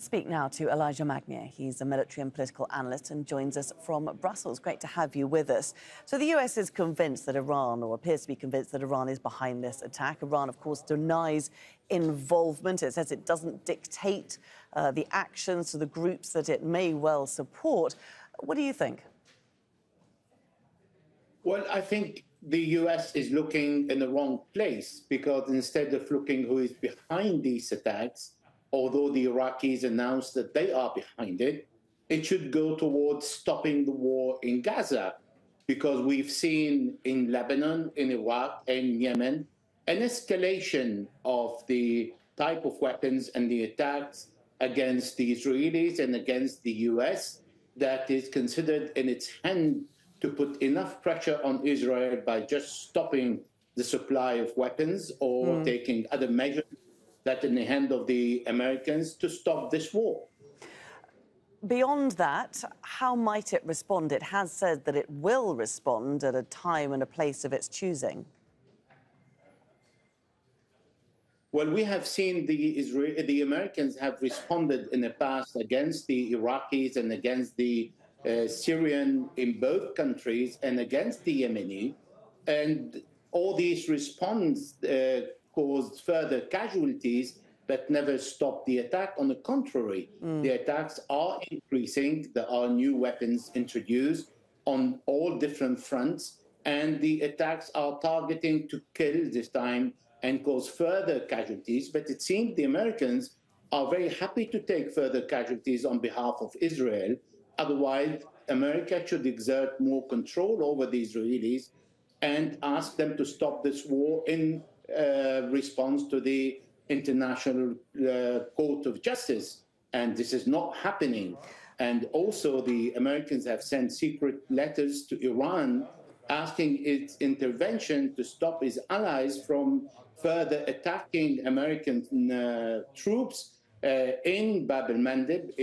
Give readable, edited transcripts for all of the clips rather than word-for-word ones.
Speak now to Elijah Magnier. He's a military and political analyst and joins us from Brussels. Great to have you with us. So the US is convinced that Iran, or appears to be convinced that Iran is behind this attack. Iran, of course, denies involvement. It says it doesn't dictate the actions to the groups that it may well support. What do you think? Well, I think the US is looking in the wrong place, because instead of looking who is behind these attacks, although the Iraqis announced that they are behind it, it should go towards stopping the war in Gaza, because we've seen in Lebanon, in Iraq, and Yemen, an escalation of the type of weapons and the attacks against the Israelis and against the US that is considered in its hand to put enough pressure on Israel by just stopping the supply of weapons or taking other measures that in the hand of the Americans to stop this war. Beyond that, how might it respond? It has said that it will respond at a time and a place of its choosing. Well, we have seen the Americans have responded in the past against the Iraqis and against the Syrian in both countries and against the Yemeni. And all these responses caused further casualties, but never stopped the attack. On the contrary, the attacks are increasing. There are new weapons introduced on all different fronts, and the attacks are targeting to kill this time and cause further casualties. But it seems the Americans are very happy to take further casualties on behalf of Israel. Otherwise, America should exert more control over the Israelis and ask them to stop this war in response to the International Court of Justice. And this is not happening. And also the Americans have sent secret letters to Iran asking its intervention to stop its allies from further attacking American troops in Bab el-Mandeb,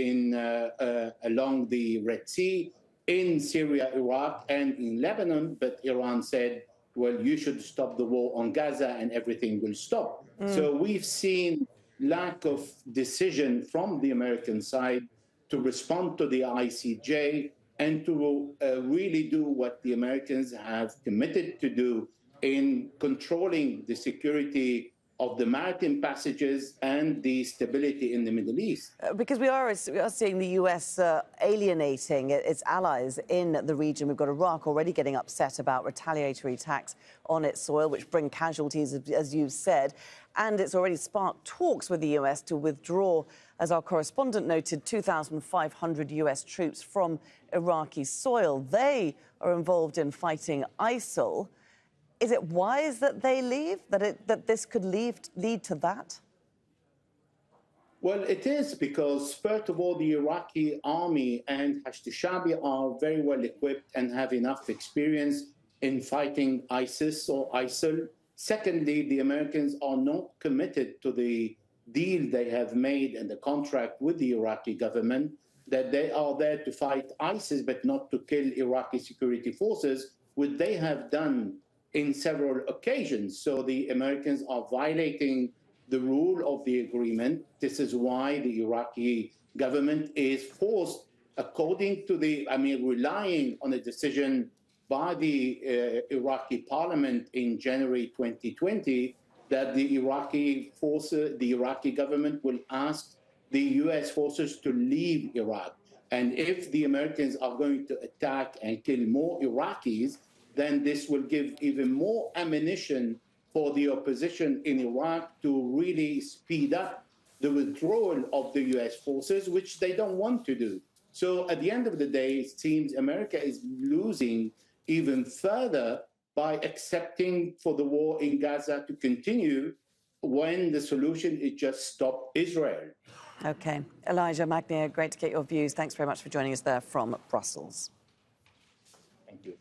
along the Red Sea, in Syria, Iraq, and in Lebanon. But Iran said, well, you should stop the war on Gaza and everything will stop. So we've seen lack of decision from the American side to respond to the ICJ and to really do what the Americans have committed to do in controlling the security of the maritime passages and the stability in the Middle East. Because we are seeing the US alienating its allies in the region. We've got Iraq already getting upset about retaliatory attacks on its soil, which bring casualties, as you've said. And it's already sparked talks with the US to withdraw, as our correspondent noted, 2,500 US troops from Iraqi soil. They are involved in fighting ISIL. Is it wise that they leave, that this could lead to that? Well, it is, because, first of all, the Iraqi army and Hashd al-Shaabi are very well equipped and have enough experience in fighting ISIS or ISIL. Secondly, the Americans are not committed to the deal they have made and the contract with the Iraqi government, that they are there to fight ISIS but not to kill Iraqi security forces, which they have done in several occasions. So the Americans are violating the rule of the agreement. This is why the Iraqi government is forced, according to relying on a decision by the Iraqi parliament in January 2020, that the Iraqi government will ask the US forces to leave Iraq. And if the Americans are going to attack and kill more Iraqis, then this will give even more ammunition for the opposition in Iraq to really speed up the withdrawal of the US forces, which they don't want to do. So at the end of the day, it seems America is losing even further by accepting for the war in Gaza to continue when the solution is just stop Israel. OK. Elijah Magnier, great to get your views. Thanks very much for joining us there from Brussels. Thank you.